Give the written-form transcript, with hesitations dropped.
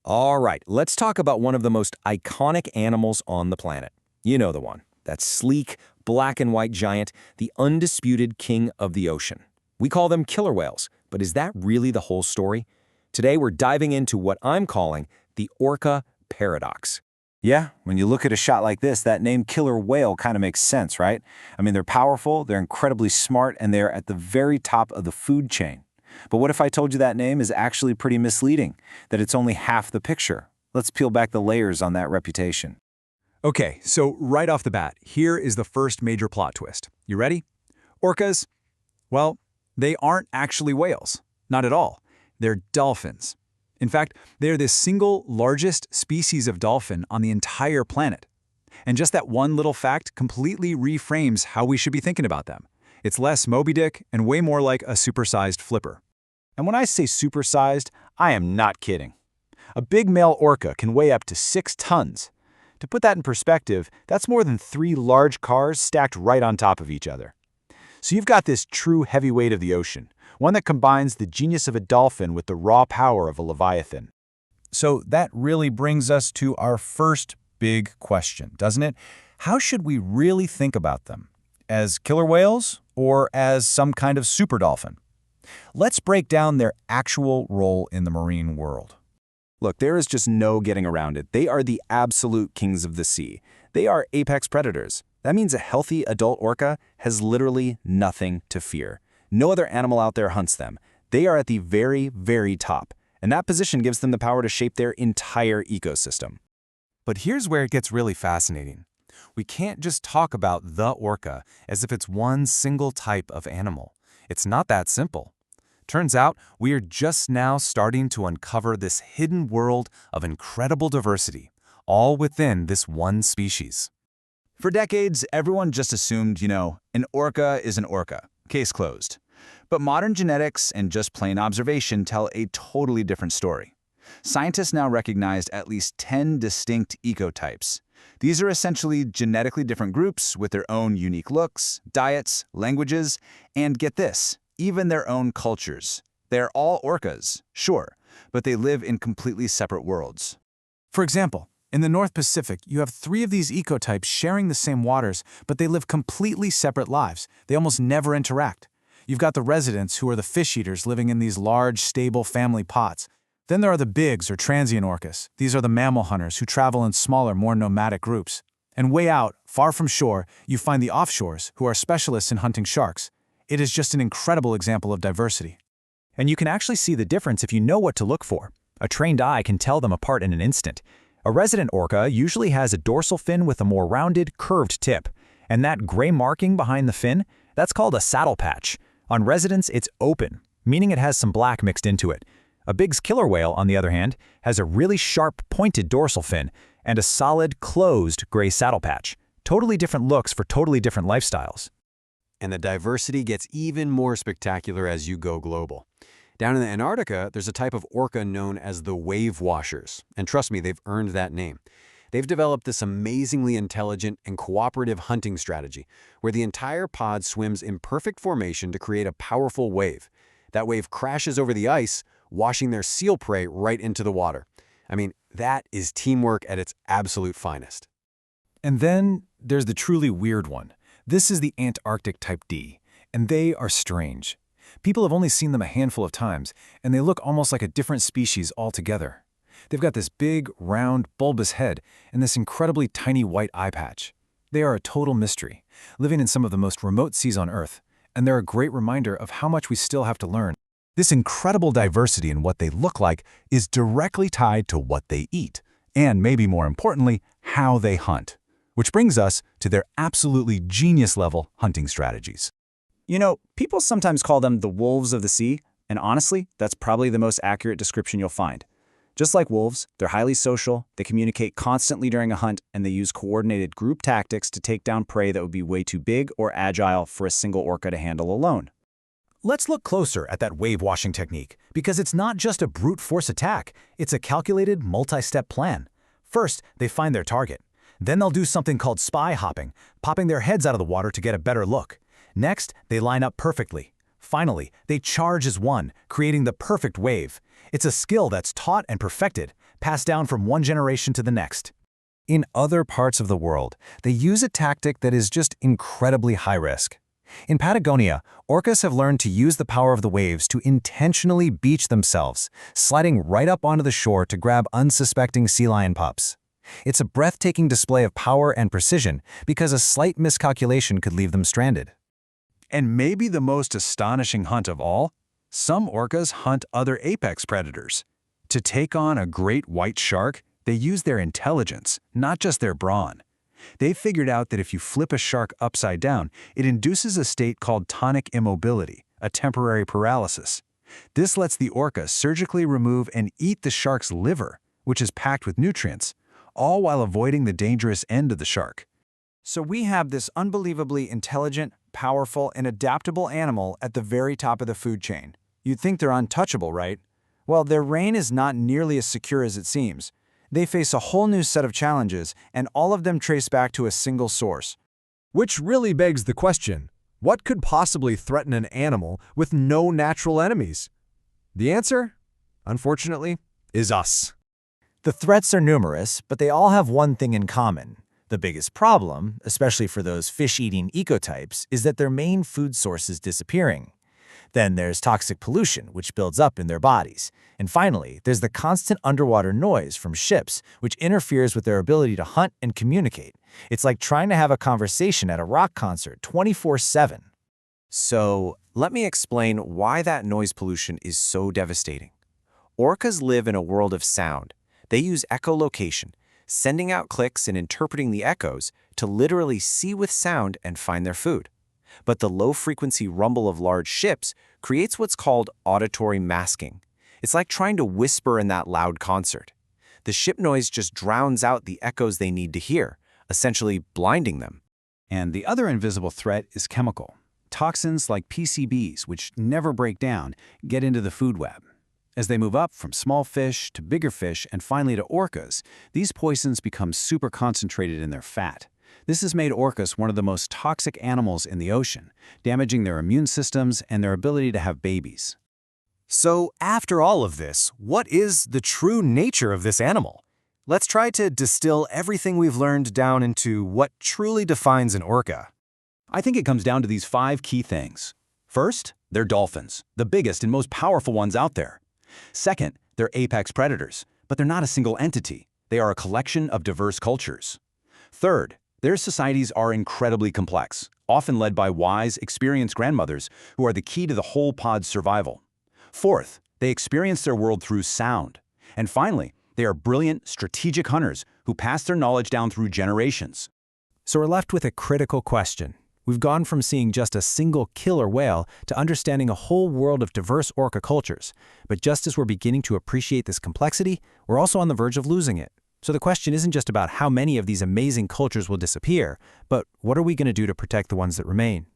All right, let's talk about one of the most iconic animals on the planet. You know the one. That sleek, black and white giant, the undisputed king of the ocean. We call them killer whales, but is that really the whole story? Today we're diving into what I'm calling the orca paradox. Yeah, when you look at a shot like this, that name killer whale kind of makes sense, right? I mean, they're powerful, they're incredibly smart, and they're at the very top of the food chain. But what if I told you that name is actually pretty misleading, that it's only half the picture? Let's peel back the layers on that reputation. Okay, so right off the bat, here is the first major plot twist. You ready? Orcas, well, they aren't actually whales. Not at all. They're dolphins. In fact, they're the single largest species of dolphin on the entire planet. And just that one little fact completely reframes how we should be thinking about them. It's less Moby Dick and way more like a supersized flipper. And when I say supersized, I am not kidding. A big male orca can weigh up to 6 tons. To put that in perspective, that's more than 3 large cars stacked right on top of each other. So you've got this true heavyweight of the ocean, one that combines the genius of a dolphin with the raw power of a leviathan. So that really brings us to our first big question, doesn't it? How should we really think about them? As killer whales or as some kind of super dolphin? Let's break down their actual role in the marine world. Look, there is just no getting around it. They are the absolute kings of the sea. They are apex predators. That means a healthy adult orca has literally nothing to fear. No other animal out there hunts them. They are at the very, very top, and that position gives them the power to shape their entire ecosystem. But here's where it gets really fascinating. We can't just talk about the orca as if it's one single type of animal. It's not that simple. Turns out, we are just now starting to uncover this hidden world of incredible diversity, all within this one species. For decades, everyone just assumed, an orca is an orca. Case closed. But modern genetics and just plain observation tell a totally different story. Scientists now recognize at least 10 distinct ecotypes. These are essentially genetically different groups with their own unique looks, diets, languages, and get this, even their own cultures. They're all orcas, sure, but they live in completely separate worlds. For example, in the North Pacific, you have 3 of these ecotypes sharing the same waters, but they live completely separate lives. They almost never interact. You've got the residents, who are the fish eaters living in these large, stable family pots. Then there are the bigs, or transient orcas. These are the mammal hunters who travel in smaller, more nomadic groups. And way out, far from shore, you find the offshores, who are specialists in hunting sharks. It is just an incredible example of diversity. And you can actually see the difference if you know what to look for. A trained eye can tell them apart in an instant. A resident orca usually has a dorsal fin with a more rounded, curved tip. And that gray marking behind the fin, that's called a saddle patch. On residents, it's open, meaning it has some black mixed into it. A big's killer whale, on the other hand, has a really sharp, pointed dorsal fin and a solid, closed gray saddle patch. Totally different looks for totally different lifestyles. And the diversity gets even more spectacular as you go global. Down in the Antarctica, there's a type of orca known as the wave washers. And trust me, they've earned that name. They've developed this amazingly intelligent and cooperative hunting strategy where the entire pod swims in perfect formation to create a powerful wave. That wave crashes over the ice, washing their seal prey right into the water. I mean, that is teamwork at its absolute finest. And then there's the truly weird one. This is the Antarctic Type D, and they are strange. People have only seen them a handful of times, and they look almost like a different species altogether. They've got this big, round, bulbous head and this incredibly tiny white eye patch. They are a total mystery, living in some of the most remote seas on Earth, and they're a great reminder of how much we still have to learn. This incredible diversity in what they look like is directly tied to what they eat, and maybe more importantly, how they hunt. Which brings us to their absolutely genius-level hunting strategies. People sometimes call them the wolves of the sea, and honestly, that's probably the most accurate description you'll find. Just like wolves, they're highly social, they communicate constantly during a hunt, and they use coordinated group tactics to take down prey that would be way too big or agile for a single orca to handle alone. Let's look closer at that wave washing technique, because it's not just a brute force attack, it's a calculated multi-step plan. First, they find their target. Then they'll do something called spy hopping, popping their heads out of the water to get a better look. Next, they line up perfectly. Finally, they charge as one, creating the perfect wave. It's a skill that's taught and perfected, passed down from one generation to the next. In other parts of the world, they use a tactic that is just incredibly high risk. In Patagonia, orcas have learned to use the power of the waves to intentionally beach themselves, sliding right up onto the shore to grab unsuspecting sea lion pups. It's a breathtaking display of power and precision because a slight miscalculation could leave them stranded. And maybe the most astonishing hunt of all? Some orcas hunt other apex predators. To take on a great white shark, they use their intelligence, not just their brawn. They've figured out that if you flip a shark upside down, it induces a state called tonic immobility, a temporary paralysis. This lets the orca surgically remove and eat the shark's liver, which is packed with nutrients, all while avoiding the dangerous end of the shark. So we have this unbelievably intelligent, powerful, and adaptable animal at the very top of the food chain. You'd think they're untouchable, right? Well, their reign is not nearly as secure as it seems. They face a whole new set of challenges, and all of them trace back to a single source. Which really begs the question, what could possibly threaten an animal with no natural enemies? The answer, unfortunately, is us. The threats are numerous, but they all have one thing in common. The biggest problem, especially for those fish-eating ecotypes, is that their main food source is disappearing. Then there's toxic pollution, which builds up in their bodies. And finally, there's the constant underwater noise from ships, which interferes with their ability to hunt and communicate. It's like trying to have a conversation at a rock concert 24/7. So, let me explain why that noise pollution is so devastating. Orcas live in a world of sound. They use echolocation, sending out clicks and interpreting the echoes to literally see with sound and find their food. But the low-frequency rumble of large ships creates what's called auditory masking. It's like trying to whisper in that loud concert. The ship noise just drowns out the echoes they need to hear, essentially blinding them. And the other invisible threat is chemical. Toxins like PCBs, which never break down, get into the food web. As they move up from small fish to bigger fish and finally to orcas, these poisons become super concentrated in their fat. This has made orcas one of the most toxic animals in the ocean, damaging their immune systems and their ability to have babies. So, after all of this, what is the true nature of this animal? Let's try to distill everything we've learned down into what truly defines an orca. I think it comes down to these 5 key things. First, they're dolphins, the biggest and most powerful ones out there. Second, they're apex predators, but they're not a single entity. They are a collection of diverse cultures. Third, their societies are incredibly complex, often led by wise, experienced grandmothers who are the key to the whole pod's survival. Fourth, they experience their world through sound. And finally, they are brilliant, strategic hunters who pass their knowledge down through generations. So we're left with a critical question. We've gone from seeing just a single killer whale to understanding a whole world of diverse orca cultures. But just as we're beginning to appreciate this complexity, we're also on the verge of losing it. So the question isn't just about how many of these amazing cultures will disappear, but what are we going to do to protect the ones that remain?